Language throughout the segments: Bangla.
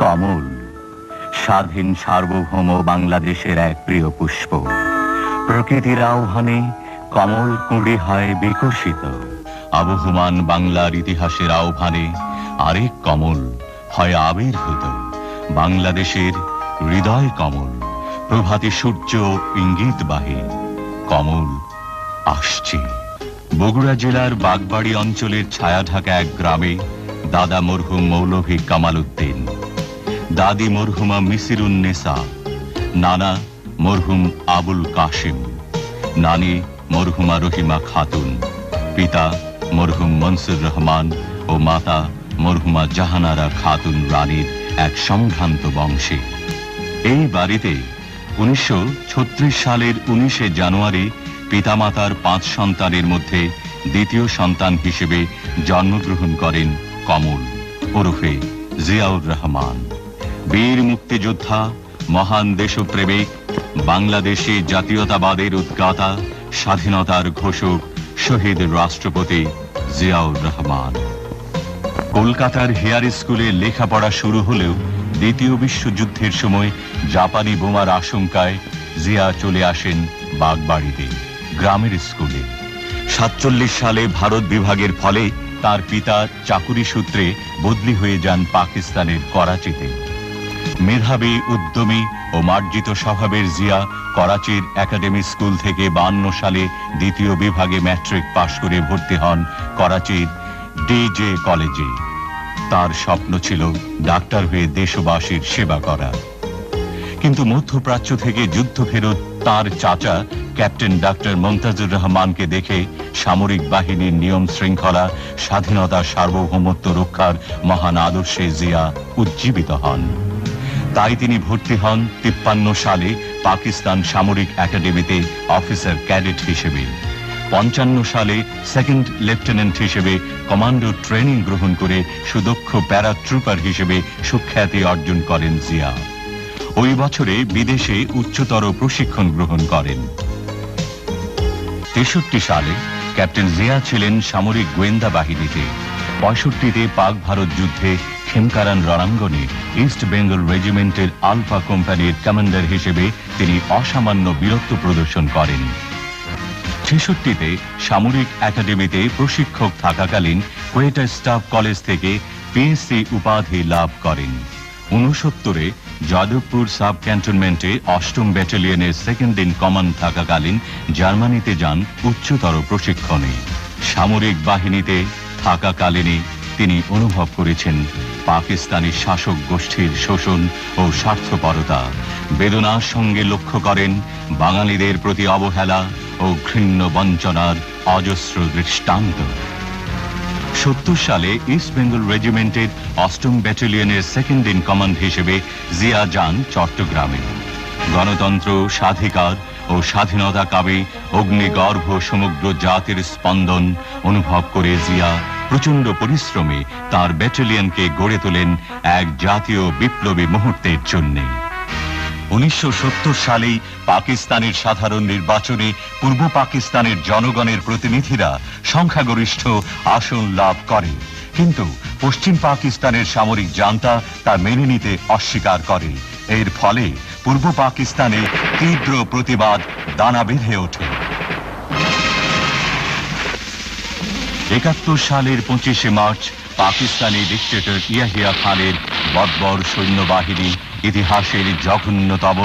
কমল স্বাধীন সার্বভৌম বাংলাদেশের এক প্রিয় পুষ্প। প্রকৃতির আহ্বানে কমল কুঁড়ি হয় বিকশিত। আবহমান বাংলার ইতিহাসের আহ্বানে আরেক কমল হয় আবির্ভূত। বাংলাদেশের হৃদয় কমল, প্রভাতী সূর্য ইঙ্গিতবাহী। কমল আসছে। বগুড়া জেলার বাগবাড়ি অঞ্চলের ছায়াঢাকা এক গ্রামে দাদা মরহুম মৌলভী কামাল উদ্দিন, দাদি মরহুমা মিসিরুন্নেসা, নানা মরহুম আবুল কাশিম, নানি মরহুমা রহিমা খাতুন, পিতা মরহুম মনসুর রহমান ও মাতা মরহুমা জাহানারা খাতুন রানীর এক সম্ভ্রান্ত বংশে। এই বাড়িতে 1936 সালের 19 জানুয়ারি পিতামাতার 5 সন্তানের মধ্যে দ্বিতীয় সন্তান হিসেবে জন্মগ্রহণ করেন কমল ওরফে জিয়াউর রহমান। বীর মুক্তিযোদ্ধা, মহান দেশপ্রেমিক, বাংলাদেশে জাতীয়তাবাদের উদ্গাতা, স্বাধীনতার ঘোষক, শহীদ রাষ্ট্রপতি জিয়াউর রহমান। কলকাতার হেয়ার স্কুলে লেখাপড়া শুরু হলেও দ্বিতীয় বিশ্বযুদ্ধের সময় জাপানি বোমার আশঙ্কায় জিয়া চলে আসেন বাগবাড়িতে গ্রামের স্কুলে। 47 সালে ভারত বিভাগের ফলে তার পিতা চাকুরি সূত্রে বদলি হয়ে যান পাকিস্তানের করাচিতে। মেধাবী, উদ্যমী ও মার্জিত স্বভাবের জিয়া করাচির একাডেমি স্কুল থেকে 52 সালে দ্বিতীয় বিভাগে ম্যাট্রিক পাশ করে ভর্তি হন করাচির ডিজে কলেজে। তার স্বপ্ন ছিল ডাক্তার হয়ে দেশবাসীর সেবা করা। কিন্তু মধ্যপ্রাচ্য থেকে যুদ্ধ ফেরত তার চাচা ক্যাপ্টেন ডাক্তার মমতাজুর রহমানকে দেখে সামরিক বাহিনীর নিয়ম শৃঙ্খলা, স্বাধীনতা, সার্বভৌমত্ব রক্ষার মহান আদর্শে জিয়া উজ্জীবিত হন। তাই তিনি ভর্তি হন 53 সালে পাকিস্তান সামরিক একাডেমিতে অফিসার ক্যাডেট হিসেবে। 55 সালে সেকেন্ড লেফটেন্যান্ট হিসেবে কমান্ডো ট্রেনিং গ্রহণ করে সুদক্ষ প্যারাট্রুপার হিসেবে সুখ্যাতি অর্জন করেন জিয়া। ওই বছরে বিদেশে উচ্চতর প্রশিক্ষণ গ্রহণ করেন। 63 সালে ক্যাপ্টেন জিয়া ছিলেন সামরিক গোয়েন্দা বাহিনীতে। 65-তে পাক ভারত যুদ্ধে খেমকারান রণাঙ্গনে ইস্ট বেঙ্গল রেজিমেন্টের আলফা কোম্পানির কমান্ডার হিসেবে তিনি অসামান্য বীরত্ব প্রদর্শন করেন। 66-তে সামরিক একাডেমিতে প্রশিক্ষক থাকাকালীন কোয়েটা স্টাফ কলেজ থেকে পিএসসি উপাধি লাভ করেন। 69-এ যাদবপুর সাব ক্যান্টনমেন্টে 8ম ব্যাটালিয়নের সেকেন্ড ইন কমান্ড থাকাকালীন জার্মানিতে যান উচ্চতর প্রশিক্ষণে। সামরিক বাহিনীতে থাকাকালীনই তিনি অনুভব করেছেন পাকিস্তানি শাসক গোষ্ঠীর শোষণ ও স্বার্থপরতা। বেদনার সঙ্গে লক্ষ্য করেন বাঙালিদের প্রতি অবহেলা ও ঘৃণ্য বঞ্চনার অজস্র দৃষ্টান্ত। 70 সালে ইস্ট বেঙ্গল রেজিমেন্টের 8ম ব্যাটালিয়নের সেকেন্ড ইন কমান্ড হিসেবে জিয়া যান চট্টগ্রামে। গণতন্ত্র, স্বাধিকার ও স্বাধীনতা কাবে অগ্নিগর্ভ সমগ্র জাতির স্পন্দন অনুভব করে জিয়া প্রচন্ড পরিশ্রমে তার ব্যাটালিয়নকে গড়ে তোলেন এক জাতীয় বিপ্লবী মুহূর্তের জন্যে। 1970 সালেই পাকিস্তানের সাধারণ নির্বাচনে পূর্ব পাকিস্তানের জনগণের প্রতিনিধিরা সংখ্যাগরিষ্ঠ আসন লাভ করে, কিন্তু পশ্চিম পাকিস্তানের সামরিক জান্তা তা মেনে নিতে অস্বীকার করে। এর ফলে পূর্ব পাকিস্তানে তীব্র প্রতিবাদ দানা বেঁধে ওঠে। 71 সালের 25শে মার্চ পাকিস্তানি ডিক্টেটর ইয়াহিয়া খানের বর্বর সৈন্যবাহিনী ইতিহাসের জঘন্যতম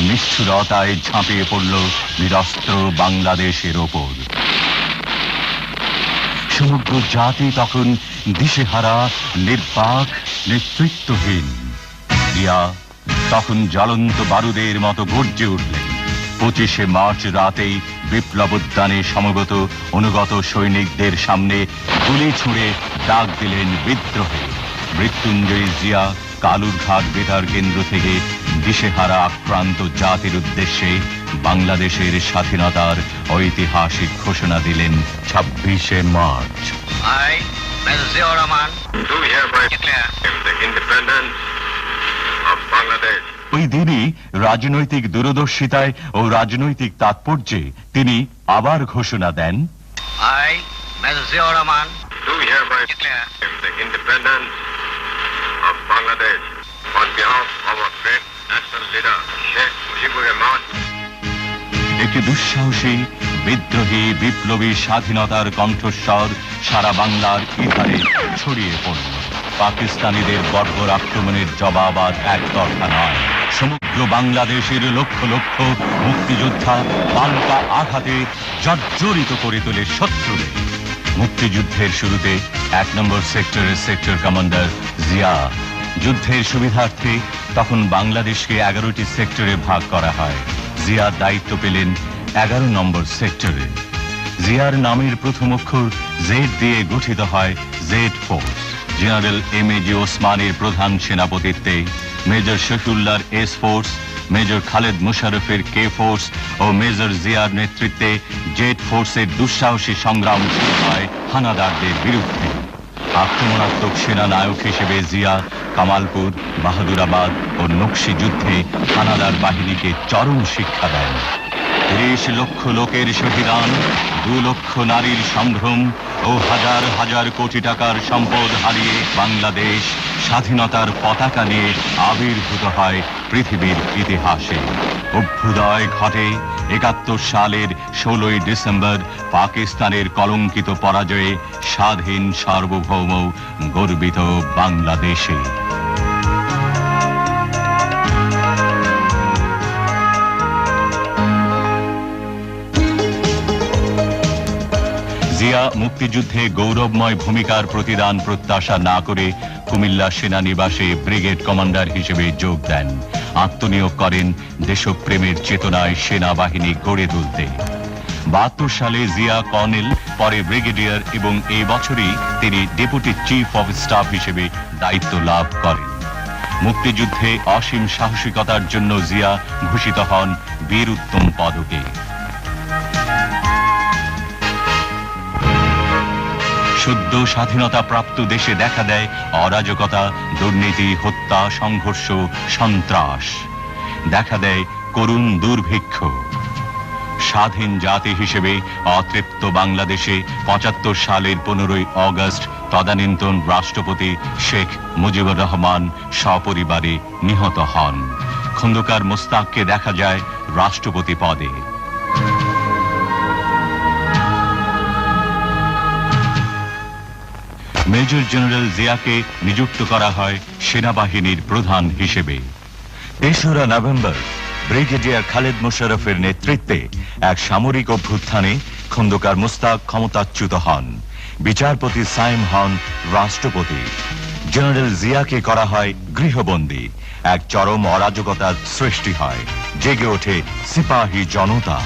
নিষ্ঠুরতায় ঝাঁপিয়ে পড়ল নিরস্ত্র বাংলাদেশের ওপর। সমগ্র জাতি তখন দিশেহারা, নির্বাক, নেতৃত্বহীন। জিয়া তখন জ্বলন্ত বারুদের মতো গর্জে উঠলেন। 25শে মার্চ রাতেই বিপ্লবোদ্যানে সমবেত অনুগত সৈনিকদের সামনে গুলি ছুঁড়ে ডাক দিলেন বিদ্রোহে। মৃত্যুঞ্জয়ী জিয়া কালুরঘাট বেতার কেন্দ্র থেকে দিশেহারা আক্রান্ত জাতির উদ্দেশ্যে বাংলাদেশের স্বাধীনতার ঐতিহাসিক ঘোষণা দিলেন 26শে March. I, Mr. Ziaur Rahman, do hereby declare the independence of Bangladesh. ওই দিনই রাজনৈতিক দূরদর্শিতায় ও রাজনৈতিক তাৎপর্যে তিনি আবার ঘোষণা দেন, I, Mr. Ziaur Rahman, do hereby declare the independence of Bangladesh. on behalf of our great national leader, Sheikh Mujibur Rahman, একটি দুঃসাহসী বিদ্রোহী বিপ্লবী স্বাধীনতার কণ্ঠস্বর সারা বাংলার ইধারে ছড়িয়ে পড়ল। পাকিস্তানিদের বর্বর আক্রমণের জবাব আর একতরফা নয়, সমগ্র বাংলাদেশের লক্ষ লক্ষ মুক্তিযোদ্ধা পাল্টা আঘাতে জর্জরিত করে তোলে শত্রুদের। মুক্তিযুদ্ধের শুরুতে ১ নম্বর সেক্টরের সেক্টর কমান্ডার জিয়া। যুদ্ধের সুবিধার্থে তখন বাংলাদেশকে ১১টি সেক্টরে ভাগ করা হয়। জিয়া দায়িত্ব পেলেন ১১ নম্বর সেক্টরে। জিয়ার নামের প্রথম অক্ষর জেড দিয়ে গঠিত হয় জেড ফোর্স। General M A G. ওসমানের প্রধান সেনাপতিত্বে মেজর শফিউল্লাহর এস ফোর্স, মেজর খালেদ মুশারফের কে ফোর্স ও মেজর জিয়ার নেতৃত্বে জেড ফোর্সের দুঃসাহসী সংগ্রাম শুরু হয় হানাদারদের বিরুদ্ধে। আক্রমণাত্মক সেনানায়ক হিসেবে জিয়া কামালপুর, বাহাদুরাবাদ ও নকশি যুদ্ধে হানাদার বাহিনীকে চরম শিক্ষা দেন। ৩০ লক্ষ লোকের শহীদান, ২ লক্ষ নারীর সম্ভ্রম ও হাজার হাজার কোটি টাকার সম্পদ হারিয়ে বাংলাদেশ স্বাধীনতার পতাকা নিয়ে আবির্ভূত হয় পৃথিবীর ইতিহাসে। অভ্যুদয় ঘটে ৭১ সালের ১৬ই ডিসেম্বর পাকিস্তানের কলঙ্কিত পরাজয়ে স্বাধীন সার্বভৌম গর্বিত বাংলাদেশে। জিয়া মুক্তিযুদ্ধে গৌরবময় ভূমিকার প্রতিদান প্রত্যাশা না করে কুমিল্লা সেনানিবাসে ব্রিগেড কমান্ডার হিসেবে যোগ দেন। আত্মনিয়োগ করেন দেশপ্রেমের চেতনায় সেনাবাহিনী গড়ে তুলতে। ৭২ সালে জিয়া কর্নেল, পরে ব্রিগেডিয়ার এবং এই বছরই তিনি ডেপুটি চিফ অফ স্টাফ হিসেবে দায়িত্ব লাভ করেন। মুক্তিযুদ্ধে অসীম সাহসিকতার জন্য জিয়া ভূষিত হন বীর উত্তম পদকে। সদ্য স্বাধীনতা প্রাপ্ত দেশে দেখা দেয় অরাজকতা, দুর্নীতি, হত্যা, সংঘর্ষ, সন্ত্রাস। দেখা দেয় করুণ দুর্ভিক্ষ। স্বাধীন জাতি হিসেবে অতৃপ্ত বাংলাদেশে ৭৫ সালের ১৫ই অগস্ট তদানীন্তন রাষ্ট্রপতি শেখ মুজিবুর রহমান সপরিবারে নিহত হন। খন্দকার মোস্তাককে দেখা যায় রাষ্ট্রপতি পদে। মেজর জেনারেল জিয়াকে নিযুক্ত করা হয় সেনাবাহিনীর প্রধান হিসেবে। ৩রা নভেম্বর ব্রিগেডিয়ার খালেদ মুশারফের নেতৃত্বে এক সামরিক অভ্যুত্থানে খন্দকার মোস্তাক ক্ষমতাচ্যুত হন। বিচারপতি সাইম হন রাষ্ট্রপতি। জেনারেল জিয়াকে করা হয় গৃহবন্দী। এক চরম অরাজকতার সৃষ্টি হয়। জেগে ওঠে সিপাহী জনতা।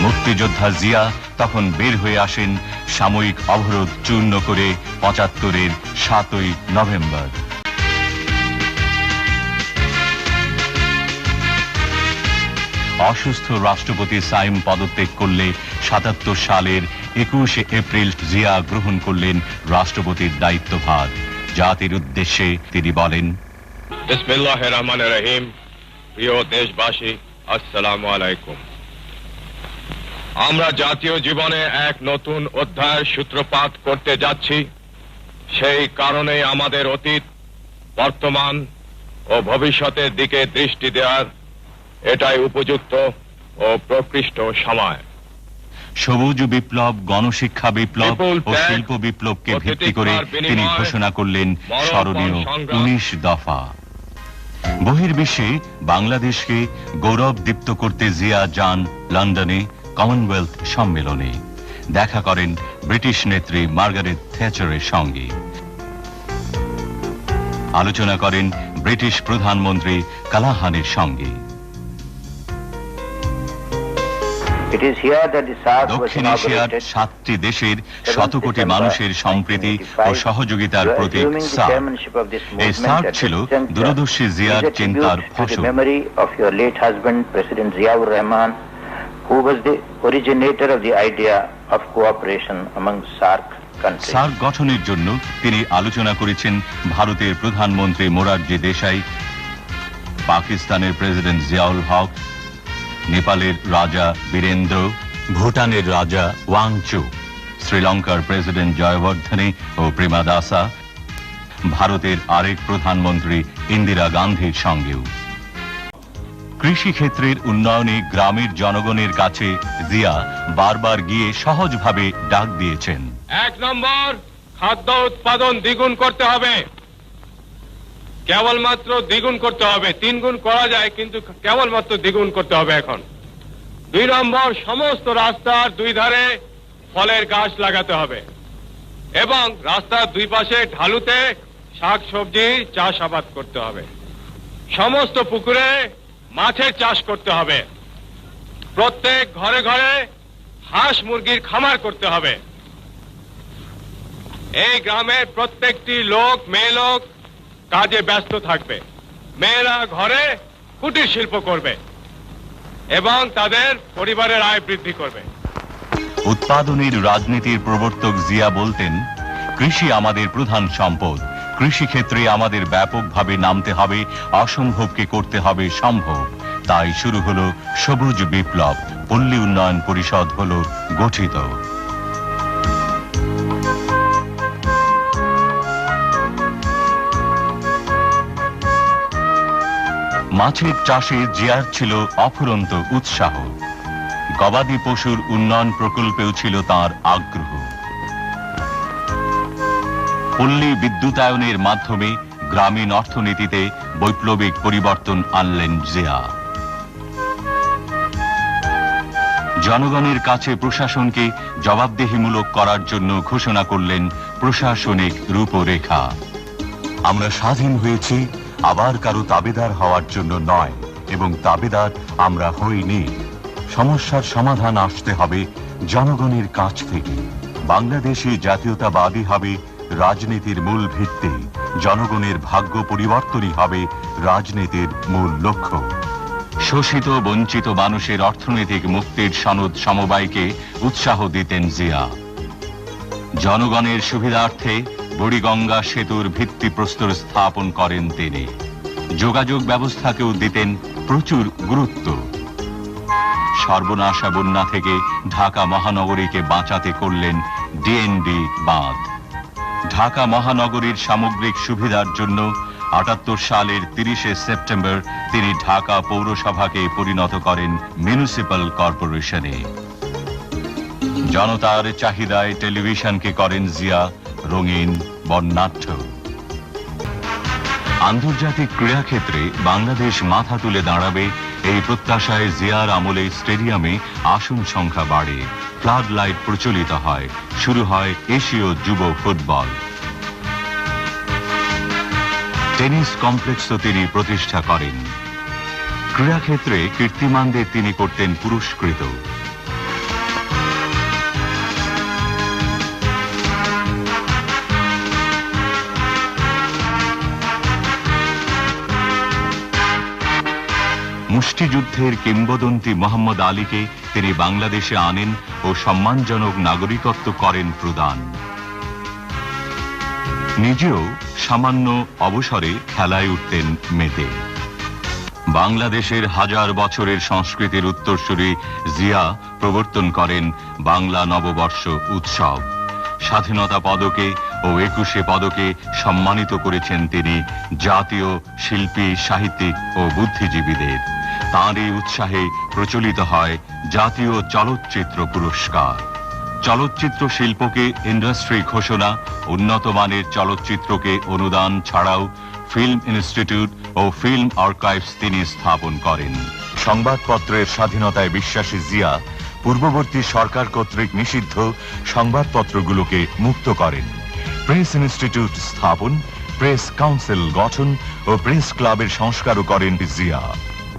মুক্তিযোদ্ধা জিয়া তখন বের হয়ে আসেন সাময়িক অবরোধ চূর্ণ করে ৭৫-এর ৭ই নভেম্বর। অসুস্থ রাষ্ট্রপতি সাইম পদত্যাগ করলে ৭৭ সালের ২১শে এপ্রিল জিয়া গ্রহণ করলেন রাষ্ট্রপতির দায়িত্বভার। জাতির উদ্দেশ্যে তিনি বলেন, বিসমিল্লাহির রহমানির রহিম। প্রিয় দেশবাসী, আসসালামু আলাইকুম। আমরা জাতীয় জীবনে এক নতুন অধ্যায়ের সূত্রপাত করতে যাচ্ছি। সেই কারণে আমাদের অতীত, বর্তমান ও ভবিষ্যতের দিকে দৃষ্টি দেওয়ার এটাই উপযুক্ত ও প্রকৃষ্ট সময়। সবুজ বিপ্লব, গণশিক্ষা বিপ্লব ও শিল্প বিপ্লবকে ভিত্তি করে তিনি ঘোষণা করলেন স্মরণীয় ১৯ দফা। বহির্বিশ্বে বাংলাদেশকে গৌরবদীপ্ত করতে জিয়া যান লন্ডনে কমনওয়েলথ সম্মেলনে। দেখা করেন ব্রিটিশ নেত্রী মার্গারেট থ্যাচারের সঙ্গে। আলোচনা করেন ব্রিটিশ প্রধানমন্ত্রী কালাহানের সঙ্গে। দক্ষিণ এশিয়ার ৭টি দেশের ১০০ কোটি মানুষের সম্প্রীতি ও সহযোগিতার প্রতীক সার্ক। এই সার্ক ছিল দূরদর্শী জিয়ার চিন্তার ফসল। who was the originator of the idea of cooperation among SAARC countries. SAARC গঠনের জন্য তিনি আলোচনা করেছেন ভারতের প্রধানমন্ত্রী মোরারজি দেশাই, পাকিস্তানের প্রেসিডেন্ট জিয়াউল হক, নেপালের রাজা বীরেন্দ্র, ভুটানের রাজা ওয়াংচু, শ্রীলঙ্কার প্রেসিডেন্ট জয়বর্ধনে ও প্রেমাদাসা, ভারতের আরেক প্রধানমন্ত্রী ইন্দিরা গান্ধীর সঙ্গেও। কৃষিক্ষেত্রের উন্নয়নে গ্রামের জনগণের কাছে জিয়া বারবার গিয়ে সহজভাবে ডাক দিয়েছেন। 1 নম্বর, খাদ্য উৎপাদন দ্বিগুণ করতে হবে, কেবলমাত্র দ্বিগুণ করতে হবে। 3 গুণ করা যায়, কিন্তু কেবলমাত্র দ্বিগুণ করতে হবে এখন। 2 নম্বর, সমস্ত রাস্তার 2 ধারে ফলের গাছ লাগাতে হবে এবং রাস্তার 2 পাশে ঢালুতে শাক সবজি চাষাবাদ করতে হবে। সমস্ত পুকুরে মাছের চাষ করতে হবে। প্রত্যেক ঘরে ঘরে হাঁস মুরগির খামার করতে হবে। এই গ্রামের প্রত্যেকটি লোক, মেয়ে লোক কাজে ব্যস্ত থাকবে। মেয়েরা ঘরে কুটির শিল্প করবে এবং তাদের পরিবারের আয় বৃদ্ধি করবে। উৎপাদনের রাজনীতির প্রবর্তক জিয়া বলতেন, কৃষি আমাদের প্রধান সম্পদ। কৃষিক্ষেত্রে আমাদের ব্যাপকভাবে নামতে হবে, অসম্ভবকে করতে হবে সম্ভব। তাই শুরু হলো সবুজ বিপ্লব। পল্লী উন্নয়ন পরিষদ হলো গঠিত। মাছের চাষে জিয়ার ছিল অফুরন্ত উৎসাহ। গবাদি পশুর উন্নয়ন প্রকল্পেও ছিল তার আগ্রহ। পল্লী বিদ্যুতায়নের মাধ্যমে গ্রামীণ অর্থনীতিতে বৈপ্লবিক পরিবর্তন আনলেন জিয়া। জনগণের কাছে প্রশাসনকে জবাবদিহিমূলক করার জন্য ঘোষণা করলেন প্রশাসনিক রূপরেখা। আমরা স্বাধীন হয়েছি আবার কারো তাবেদার হওয়ার জন্য নয়, এবং তাবেদার আমরা হইনি। সমস্যার সমাধান আসতে হবে জনগণের কাছ থেকে। বাংলাদেশে জাতীয়তাবাদী হবে রাজনীতির মূল ভিত্তি। জনগণের ভাগ্য পরিবর্তনই হবে রাজনীতির মূল লক্ষ্য। শোষিত বঞ্চিত মানুষের অর্থনৈতিক মুক্তির সনদ সমবায়কে উৎসাহ দিতেন জিয়া। জনগণের সুবিধার্থে বুড়িগঙ্গা সেতুর ভিত্তিপ্রস্তর স্থাপন করেন তিনি। যোগাযোগ ব্যবস্থাকেও দিতেন প্রচুর গুরুত্ব। সর্বনাশা বন্যা থেকে ঢাকা মহানগরীকে বাঁচাতে করলেন ডিএনডি বাঁধ। ঢাকা মহানগরীর সামগ্রিক সুবিধার জন্য ৭৮ সালের ৩০শে সেপ্টেম্বর তিনি ঢাকা পৌরসভাকে পরিণত করেন মিউনিসিপ্যাল কর্পোরেশনে। জনতার চাহিদায় টেলিভিশনকে করেন জিয়া রঙিন, বর্ণাঢ্য। আন্তর্জাতিক ক্রীড়াক্ষেত্রে বাংলাদেশ মাথা তুলে দাঁড়াবে এই প্রত্যাশায় জিয়ার আমলে স্টেডিয়ামে আসন সংখ্যা বাড়ে, ফ্লাড লাইট প্রচলিত হয়, শুরু হয় এশীয় যুব ফুটবল। টেনিস কমপ্লেক্সও তিনি প্রতিষ্ঠা করেন। ক্রীড়াক্ষেত্রে কীর্তিমানদের তিনি করতেন পুরস্কৃত। মুষ্টিযুদ্ধের কিংবদন্তি মোহাম্মদ আলীকে তিনি বাংলাদেশে আনেন ও সম্মানজনক নাগরিকত্ব করেন প্রদান। নিজেও সামান্য অবসরে খেলায় উঠতেন মেতে। বাংলাদেশের হাজার বছরের সংস্কৃতির উত্তরসূরি জিয়া প্রবর্তন করেন বাংলা নববর্ষ উৎসব। স্বাধীনতা পদকে ও ২১শে পদকে সম্মানিত করেছেন তিনি জাতীয় শিল্পী, সাহিত্যিক ও বুদ্ধিজীবীদের। তাঁরই উৎসাহে প্রচলিত হয় জাতীয় চলচ্চিত্র পুরস্কার। চলচ্চিত্র শিল্পকে ইন্ডাস্ট্রি ঘোষণা, উন্নত মানের চলচ্চিত্রকে অনুদান ছাড়াও ফিল্ম ইনস্টিটিউট ও ফিল্ম আর্কাইভস তিনি স্থাপন করেন। সংবাদপত্রের স্বাধীনতায় বিশ্বাসী জিয়া পূর্ববর্তী সরকার কর্তৃক নিষিদ্ধ সংবাদপত্রগুলোকে মুক্ত করেন। প্রেস ইনস্টিটিউট স্থাপন, প্রেস কাউন্সিল গঠন ও প্রেস ক্লাবের সংস্কারও করেন জিয়া।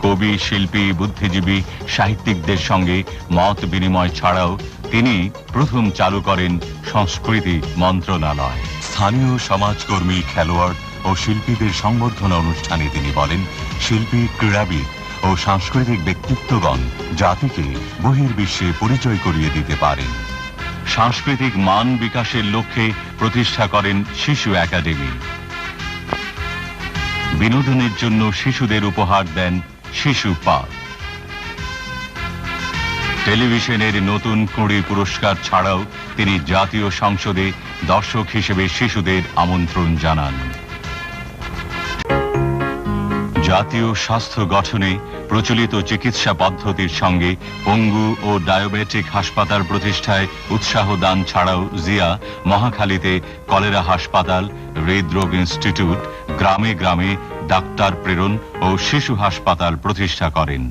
কবি, শিল্পী, বুদ্ধিজীবী, সাহিত্যিকদের সঙ্গে মত বিনিময় ছাড়াও তিনি প্রথম চালু করেন সংস্কৃতি মন্ত্রণালয়। স্থানীয় সমাজকর্মী, খেলোয়াড় ও শিল্পীদের সংবর্ধনা অনুষ্ঠানে তিনি বলেন, শিল্পী, ক্রীড়াবিদ ও সাংস্কৃতিক ব্যক্তিত্বগণ জাতিকে বহির্বিশ্বে পরিচয় করিয়ে দিতে পারেন। সাংস্কৃতিক মান বিকাশের লক্ষ্যে প্রতিষ্ঠা করেন শিশু একাডেমি। বিনোদনের জন্য শিশুদের উপহার দেন শিশু পার্ক। টেলিভিশনের নতুন কুঁড়ি পুরস্কার ছাড়াও তিনি জাতীয় সংসদে দর্শক হিসেবে শিশুদের আমন্ত্রণ জানান। জাতীয় স্বাস্থ্য গঠনে প্রচলিত চিকিৎসা পদ্ধতির সঙ্গে পঙ্গু ও ডায়াবেটিক হাসপাতাল প্রতিষ্ঠায় উৎসাহ দান ছাড়াও জিয়া মহাখালীতে কলেরা হাসপাতাল, হৃদরোগ ইনস্টিটিউট, গ্রামে গ্রামে ডাক্তার প্রেরণ ও শিশু হাসপাতাল প্রতিষ্ঠা করেন।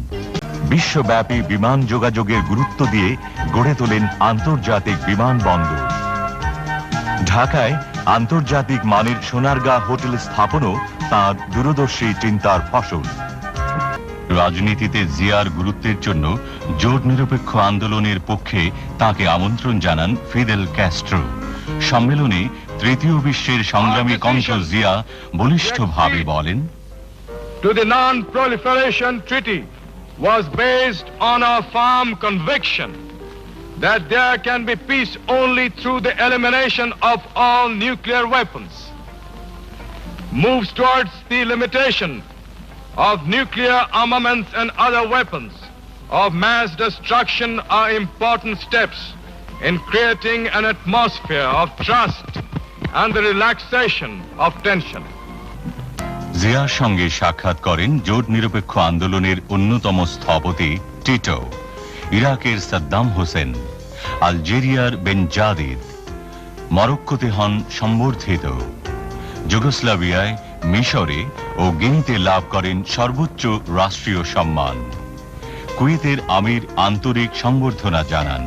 বিশ্বব্যাপী বিমান যোগাযোগের গুরুত্ব দিয়ে গড়ে তোলেন আন্তর্জাতিক বিমানবন্দর। ঢাকায় আন্তর্জাতিক মানের সোনারগাঁ হোটেল স্থাপনও তার দূরদর্শী চিন্তার ফসল। রাজনীতিতে জিয়ার গুরুত্বের জন্য জোট নিরপেক্ষ আন্দোলনের পক্ষে তাকে আমন্ত্রণ জানান ফিদেল ক্যাস্ট্রো। সম্মেলনে তৃতীয় বিশ্বের সংগ্রামী কণ্ঠ জিয়া বলিষ্ঠভাবে বলেন, To the Non-Proliferation Treaty was based on a firm conviction that there can be peace only through the elimination of all nuclear weapons. Moves towards the limitation of nuclear armaments and other weapons of mass destruction are important steps in creating an atmosphere of trust and the relaxation of tension. জিয়ার সঙ্গে সাক্ষাৎ করেন জোট নিরপেক্ষ আন্দোলনের অন্যতম স্থপতি টিটো, ইরাকের সাদ্দাম হোসেন, আলজেরিয়ার বেনজাদিদ, মরক্কোতে হন সম্বর্ধিত, যুগোস্লাভিয়ায়, মিশরে ও গিনিতে লাভ করেন সর্বোচ্চ রাষ্ট্রীয় সম্মান। কুয়েতের আমির আন্তরিক সংবর্ধনা জানান।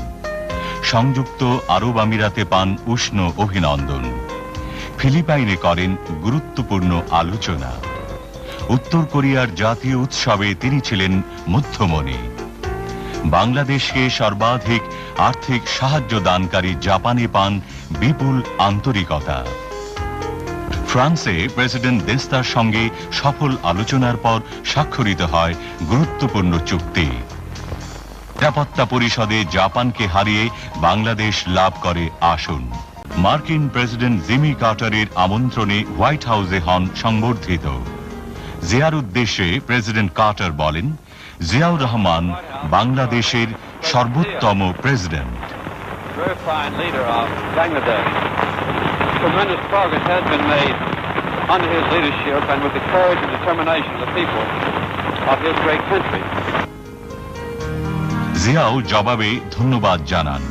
সংযুক্ত আরব আমিরাতে পান উষ্ণ অভিনন্দন। ফিলিপাইনে করেন গুরুত্বপূর্ণ আলোচনা। উত্তর কোরিয়ার জাতীয় উৎসবে তিনি ছিলেন মধ্যমণি। বাংলাদেশকে সর্বাধিক আর্থিক সাহায্য দানকারী জাপানে পান বিপুল আন্তরিকতা। ফ্রান্সে প্রেসিডেন্ট দেস্তার সঙ্গে সফল আলোচনার পর স্বাক্ষরিত হয় গুরুত্বপূর্ণ চুক্তি। নিরাপত্তা পরিষদে জাপানকে হারিয়ে বাংলাদেশ লাভ করে আসন। মার্কিন প্রেসিডেন্ট জিমি কার্টারের আমন্ত্রণে হোয়াইট হাউসে হন সংবর্ধিত। জিয়ার উদ্দেশ্যে প্রেসিডেন্ট কার্টার বলেন, জিয়াউর রহমান বাংলাদেশের সর্বোত্তম president. Tremendous progress has been made under his leadership and with the courage and determination of the people of his great country. Xiao জবাবে ধন্যবাদ জানান।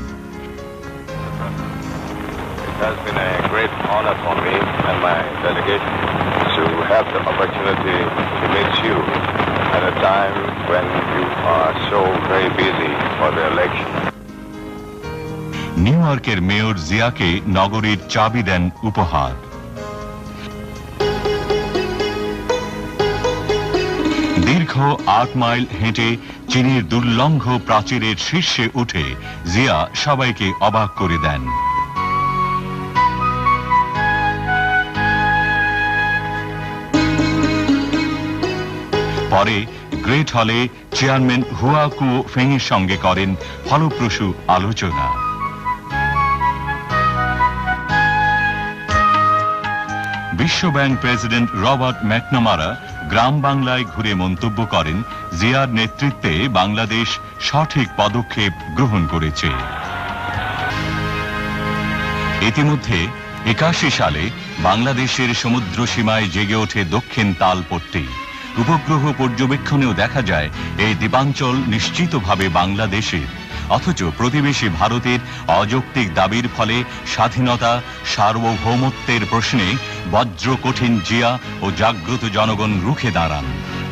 It has been a great honor for me and my delegation to have the opportunity to meet you at a time when you are so very busy for the election. New ইয়র্কের মেয়র জিয়াকে নগরীর চাবি দেন উপহার। দীর্ঘ 8 মাইল হেঁটে চীনের দুর্লঙ্ঘ প্রাচীরের শীর্ষে উঠে জিয়া সবাইকে অবাক করে দেন। পরে গ্রেট হলে চেয়ারম্যান হুয়া কুও ফেংয়ের সঙ্গে করেন ফলপ্রসূ আলোচনা। বিশ্বব্যাংক প্রেসিডেন্ট রবার্ট ম্যাকনামারা গ্রাম বাংলায় ঘুরে মন্তব্য করেন, জিয়ার নেতৃত্বে বাংলাদেশ সঠিক পদক্ষেপ গ্রহণ করেছে। ইতিমধ্যে 81 সালে বাংলাদেশের সমুদ্র সীমায় জেগে ওঠে দক্ষিণ তালপট্টি। উপগ্রহ পর্যবেক্ষণেও দেখা যায় এই দ্বীপাঞ্চল নিশ্চিতভাবে বাংলাদেশের, অথচ প্রতিবেশী ভারতের অযৌক্তিক দাবির ফলে স্বাধীনতা সার্বভৌমত্বের প্রশ্নে বজ্র কঠিন জিয়া ও জাগ্রত জনগণ রুখে দাঁড়ান।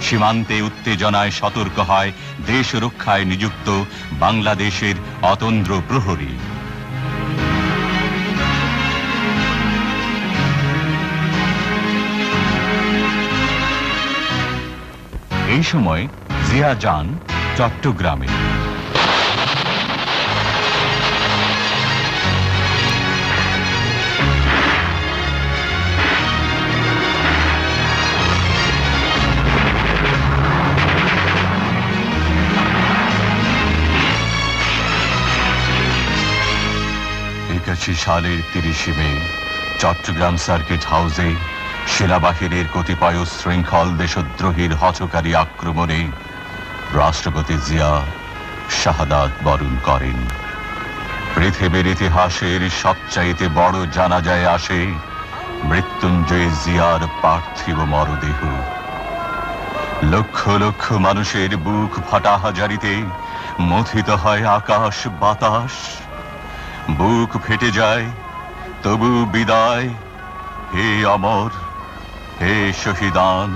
সীমান্তে উত্তেজনায় সতর্ক হয় দেশ রক্ষায় নিযুক্ত বাংলাদেশের অতন্দ্র প্রহরী। এই সময় জিয়া যান চট্টগ্রামে। সালের 30 মে চট্টগ্রাম সার্কিট হাউসে সেনাবাহিনীর কতিপয় শৃঙ্খল দেশদ্রোহীর হঠকারী আক্রমণে রাষ্ট্রপতি জিয়া শাহাদাত বরণ করেন। পৃথিবীর ইতিহাসের সবচাইতে বড় জানাজায় আসে মৃত্যুঞ্জয় জিয়ার পার্থিব মরদেহ। লক্ষ লক্ষ মানুষের বুক ফাটা হাজারিতে মথিত হয় আকাশ বাতাস। বুক ফেটে যায় তবু বিদায়, হে অমর, হে শহীদান।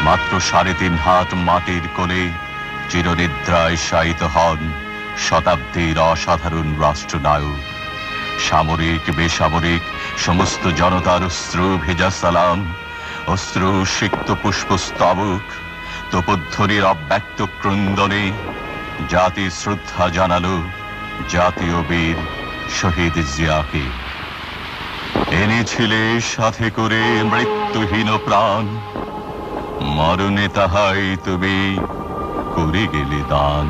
মাত্র ৩.৫ হাত মাটির কোলে চিরনিদ্রায় শায়িত হন শতাব্দীর অসাধারণ রাষ্ট্রনায়ক। সামরিক বেসামরিক সমস্ত জনতার অশ্রু ভেজা সালাম, অশ্রু সিক্ত পুষ্পস্তবক, তোপধ্বনির অব্যক্ত ক্রন্দনে জাতি শ্রদ্ধা জানালো জাতীয় বীর শহীদ জিয়াকে। এনেছিলে সাথে করে মৃত্যুহীন প্রাণ, মরণে তাহাই তুমি করে গেলে দান।